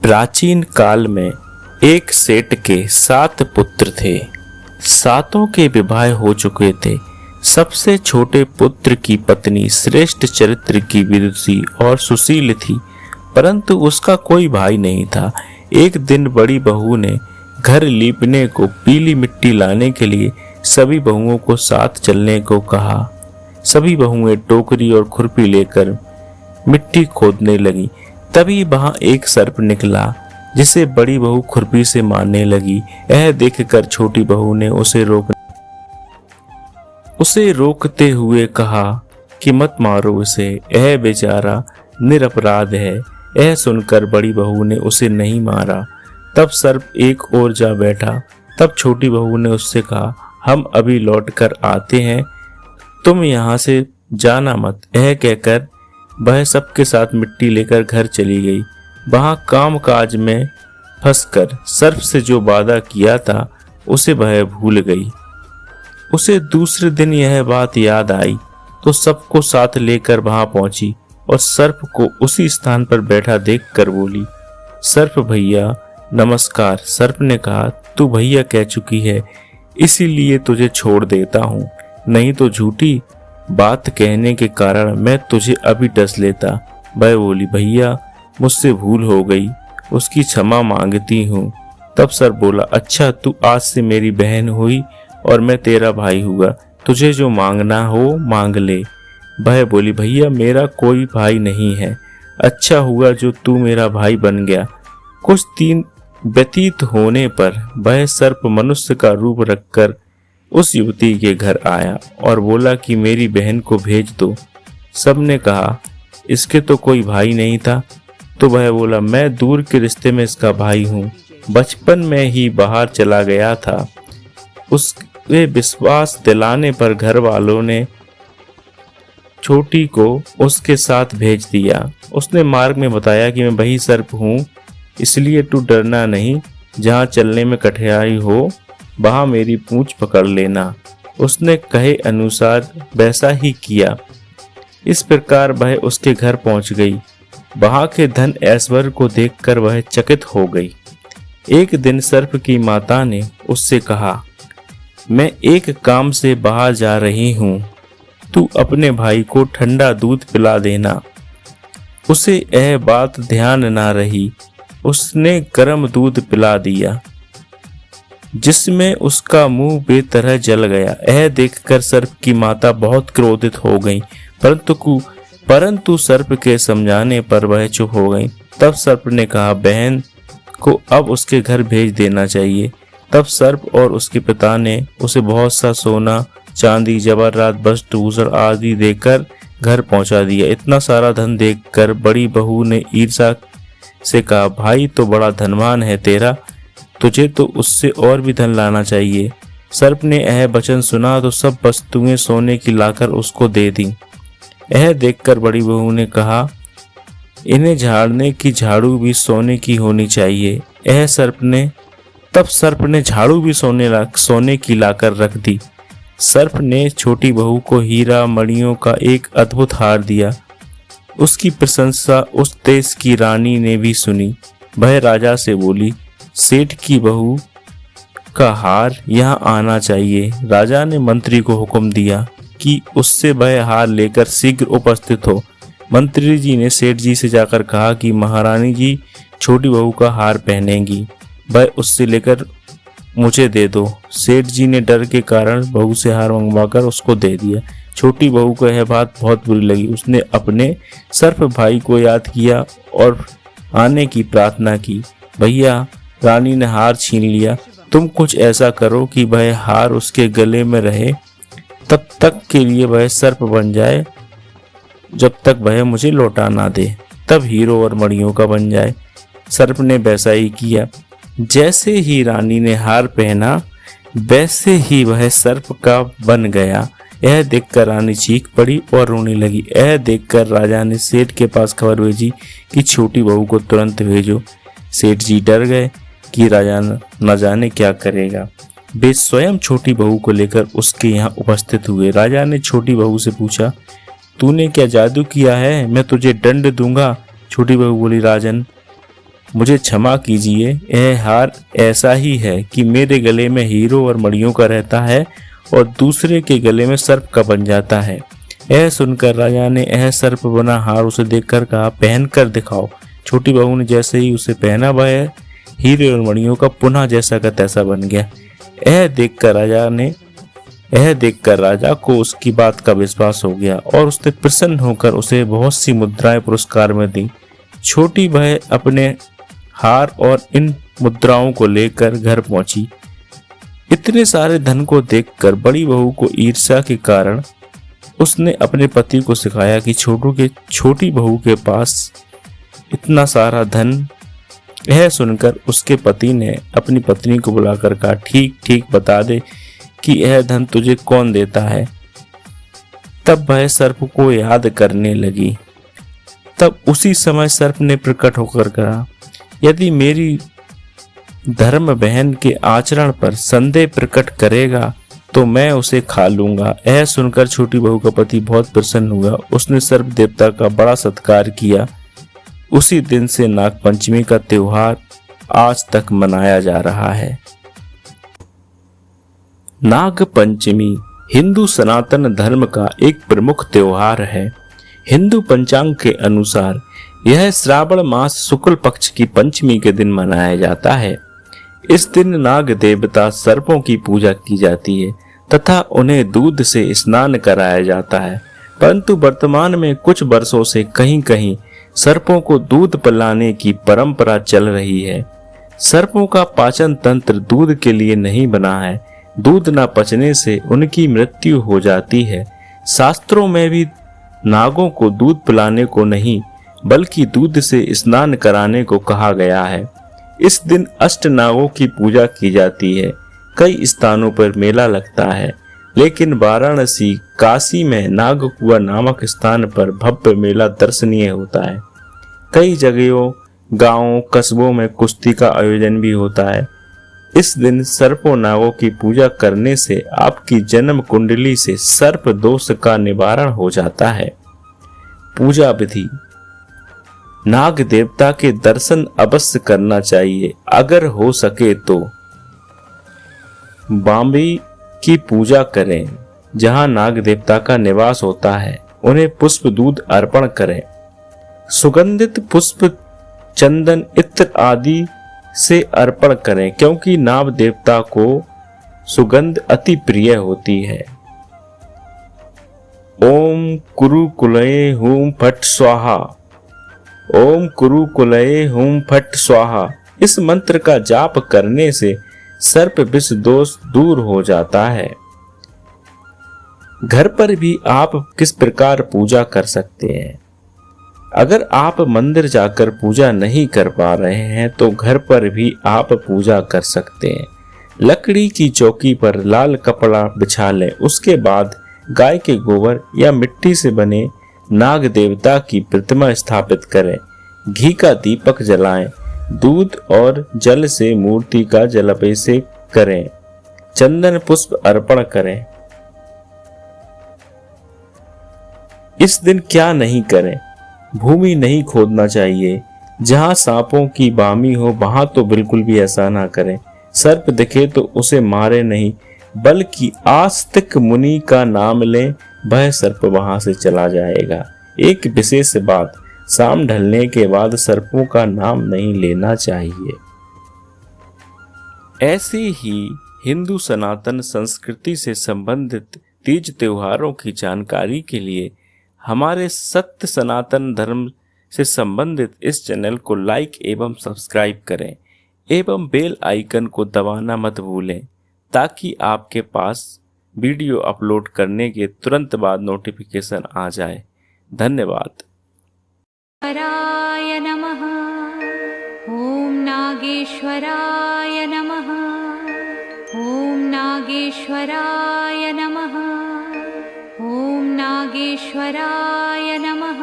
प्राचीन काल में एक सेठ के 7 पुत्र थे। सातों के विवाह हो चुके थे। सबसे छोटे पुत्र की पत्नी श्रेष्ठ चरित्र की विदुषी और सुशील थी, परंतु उसका कोई भाई नहीं था। एक दिन बड़ी बहू ने घर लीपने को पीली मिट्टी लाने के लिए सभी बहुओं को साथ चलने को कहा। सभी बहुएं टोकरी और खुरपी लेकर मिट्टी खोदने लगी। तभी वहां एक सर्प निकला जिसे बड़ी बहू खुरपी से मारने लगी। यह देखकर छोटी बहू ने उसे रोकते हुए कहा कि मत मारो इसे, यह बेचारा निरपराध है। यह सुनकर बड़ी बहू ने उसे नहीं मारा। तब सर्प एक ओर जा बैठा। तब छोटी बहू ने उससे कहा, हम अभी लौट कर आते हैं, तुम यहाँ से जाना मत। यह कहकर वह सबके साथ मिट्टी लेकर घर चली गई। वहां काम काज में फंसकर सर्प से जो वादा किया था उसे वह भूल गई। उसे दूसरे दिन यह बात याद आई तो सबको साथ लेकर वहां पहुंची और सर्प को उसी स्थान पर बैठा देखकर बोली, सर्प भैया नमस्कार। सर्प ने कहा, तू भैया कह चुकी है इसीलिए तुझे छोड़ देता हूँ, नहीं तो झूठी बात कहने के कारण मैं तुझे अभी डस लेता। वह बोली, भैया मुझसे भूल हो गई, उसकी क्षमा मांगती हूँ। तब सर बोला, अच्छा तू आज से मेरी बहन हुई और मैं तेरा भाई हुआ, तुझे जो मांगना हो मांग ले। वह बोली, भैया मेरा कोई भाई नहीं है, अच्छा हुआ जो तू मेरा भाई बन गया। कुछ दिन व्यतीत होने पर वह सर्प मनुष्य का रूप रखकर उस युवती के घर आया और बोला कि मेरी बहन को भेज दो। सबने कहा, इसके तो कोई भाई नहीं था। तो वह बोला, मैं दूर के रिश्ते में इसका भाई हूँ, बचपन में ही बाहर चला गया था। उसके विश्वास दिलाने पर घर वालों ने छोटी को उसके साथ भेज दिया। उसने मार्ग में बताया कि मैं वही सर्प हूँ, इसलिए तू डरना नहीं, जहाँ चलने में कठिनाई हो वहां मेरी पूंछ पकड़ लेना। उसने कहे अनुसार वैसा ही किया। इस प्रकार वह उसके घर पहुंच गई। वहां के धन ऐश्वर्य को देखकर वह चकित हो गई। एक दिन सर्प की माता ने उससे कहा, मैं एक काम से बाहर जा रही हूँ, तू अपने भाई को ठंडा दूध पिला देना। उसे यह बात ध्यान ना रही, उसने गर्म दूध पिला दिया जिसमें उसका मुंह बेतरह जल गया। यह देखकर सर्प की माता बहुत क्रोधित हो गई, परंतु सर्प के समझाने पर वह चुप हो गई। तब सर्प ने कहा, बहन को अब उसके घर भेज देना चाहिए। तब सर्प और उसके पिता ने उसे बहुत सा सोना चांदी जवाहरात वस्त्र भूषण आदि देकर घर पहुंचा दिया। इतना सारा धन देखकर बड़ी बहू ने ईर्ष्या से कहा, भाई तो बड़ा धनवान है तेरा, तुझे तो उससे और भी धन लाना चाहिए। सर्प ने यह वचन सुना तो सब वस्तुएं सोने की लाकर उसको दे दी। यह देखकर बड़ी बहू ने कहा, इन्हें झाड़ने की झाड़ू भी सोने की होनी चाहिए। तब सर्प ने झाड़ू भी सोने की लाकर रख दी। सर्प ने छोटी बहू को हीरा मणियों का एक अद्भुत हार दिया। उसकी प्रशंसा उस देश की रानी ने भी सुनी। वह राजा से बोली, सेठ की बहू का हार यहाँ आना चाहिए। राजा ने मंत्री को हुक्म दिया कि उससे वह हार लेकर शीघ्र उपस्थित हो। मंत्री जी ने सेठ जी से जाकर कहा कि महारानी जी छोटी बहू का हार पहनेंगी, वह उससे लेकर मुझे दे दो। सेठ जी ने डर के कारण बहू से हार मंगवाकर उसको दे दिया। छोटी बहू को यह बात बहुत बुरी लगी। उसने अपने सर्प भाई को याद किया और आने की प्रार्थना की। भैया रानी ने हार छीन लिया, तुम कुछ ऐसा करो कि वह हार उसके गले में रहे, तब तक के लिए वह सर्प बन जाए जब तक वह मुझे लौटा ना दे, तब हीरो और मणियों का बन जाए। सर्प ने वैसा ही किया। जैसे ही रानी ने हार पहना वैसे ही वह सर्प का बन गया। यह देखकर रानी चीख पड़ी और रोने लगी। यह देखकर राजा ने सेठ के पास खबर भेजी कि छोटी बहू को तुरंत भेजो। सेठ जी डर गए कि राजा न जाने क्या करेगा। वे स्वयं छोटी बहू को लेकर उसके यहाँ उपस्थित हुए। राजा ने छोटी बहू से पूछा, तूने क्या जादू किया है, मैं तुझे दंड दूंगा। छोटी बहू बोली, राजन मुझे क्षमा कीजिए, यह हार ऐसा ही है कि मेरे गले में हीरो और मणियों का रहता है और दूसरे के गले में सर्प का बन जाता है। यह सुनकर राजा ने यह सर्प बना हार उसे देखकर कहा, पहन कर दिखाओ। छोटी बहू ने जैसे ही उसे पहना, वह हीरे और मणियों का पुनः जैसा का तैसा बन गया। यह देखकर राजा को उसकी बात का विश्वास हो गया और उसने प्रसन्न होकर उसे बहुत सी मुद्राएं पुरस्कार में दी। छोटी बहू अपने हार और इन मुद्राओं को लेकर घर पहुंची। इतने सारे धन को देखकर बड़ी बहू को ईर्ष्या के कारण उसने अपने पति को सिखाया कि छोटी बहू के पास इतना सारा धन। यह सुनकर उसके पति ने अपनी पत्नी को बुलाकर कहा, ठीक ठीक बता दे कि यह धन तुझे कौन देता है। तब वह सर्प को याद करने लगी। तब उसी समय सर्प ने प्रकट होकर कहा, यदि मेरी धर्म बहन के आचरण पर संदेह प्रकट करेगा तो मैं उसे खा लूंगा। यह सुनकर छोटी बहू का पति बहुत प्रसन्न हुआ। उसने सर्प देवता का बड़ा सत्कार किया। उसी दिन से नाग पंचमी का त्योहार आज तक मनाया जा रहा है। नाग पंचमी हिंदू सनातन धर्म का एक प्रमुख त्योहार है। हिंदू पंचांग के अनुसार यह श्रावण मास शुक्ल पक्ष की पंचमी के दिन मनाया जाता है। इस दिन नाग देवता सर्पों की पूजा की जाती है तथा उन्हें दूध से स्नान कराया जाता है। परंतु वर्तमान में कुछ वर्षों से कहीं कहीं सर्पों को दूध पिलाने की परंपरा चल रही है। सर्पों का पाचन तंत्र दूध के लिए नहीं बना है। दूध न पचने से उनकी मृत्यु हो जाती है। शास्त्रों में भी नागों को दूध पिलाने को नहीं बल्कि दूध से स्नान कराने को कहा गया है। इस दिन अष्ट नागों की पूजा की जाती है। कई स्थानों पर मेला लगता है, लेकिन वाराणसी काशी में नागकुआ नामक स्थान पर भव्य मेला दर्शनीय होता है। कई जगहों गांवों कस्बों में कुश्ती का आयोजन भी होता है। इस दिन सर्पों नागों की पूजा करने से आपकी जन्म कुंडली से सर्प दोष का निवारण हो जाता है। पूजा विधि, नाग देवता के दर्शन अवश्य करना चाहिए। अगर हो सके तो बांबी की पूजा करें, जहां नाग देवता का निवास होता है। उन्हें पुष्प दूध अर्पण करें। सुगंधित पुष्प चंदन इत्र आदि से अर्पण करें, क्योंकि नाग देवता को सुगंध अति प्रिय होती है। ओम कुरु कुलये हुम फट स्वाहा, ओम कुरु कुलये हुम फट स्वाहा। इस मंत्र का जाप करने से सर्प विष दोष दूर हो जाता है। घर पर भी आप किस प्रकार पूजा कर सकते हैं? अगर आप मंदिर जाकर पूजा नहीं कर पा रहे हैं तो घर पर भी आप पूजा कर सकते हैं। लकड़ी की चौकी पर लाल कपड़ा बिछा लें। उसके बाद गाय के गोबर या मिट्टी से बने नाग देवता की प्रतिमा स्थापित करें। घी का दीपक जलाएं। दूध और जल से मूर्ति का जलाभिषेक करें। चंदन पुष्प अर्पण करें। इस दिन क्या नहीं करें? भूमि नहीं खोदना चाहिए। जहां सांपों की बामी हो वहां तो बिल्कुल भी ऐसा ना करें। सर्प दिखे तो उसे मारे नहीं, बल्कि आस्तिक मुनि का नाम लें, वह सर्प वहां से चला जाएगा। एक विशेष बात, शाम ढलने के बाद सर्पों का नाम नहीं लेना चाहिए। ऐसे ही हिंदू सनातन संस्कृति से संबंधित तीज त्योहारों की जानकारी के लिए हमारे सत्य सनातन धर्म से संबंधित इस चैनल को लाइक एवं सब्सक्राइब करें एवं बेल आइकन को दबाना मत भूलें, ताकि आपके पास वीडियो अपलोड करने के तुरंत बाद नोटिफिकेशन आ जाए। धन्यवाद। नमः। ओम नागेश्वराय नमः। ओम नागेश्वराय नमः। ओम नागेश्वराय नमः।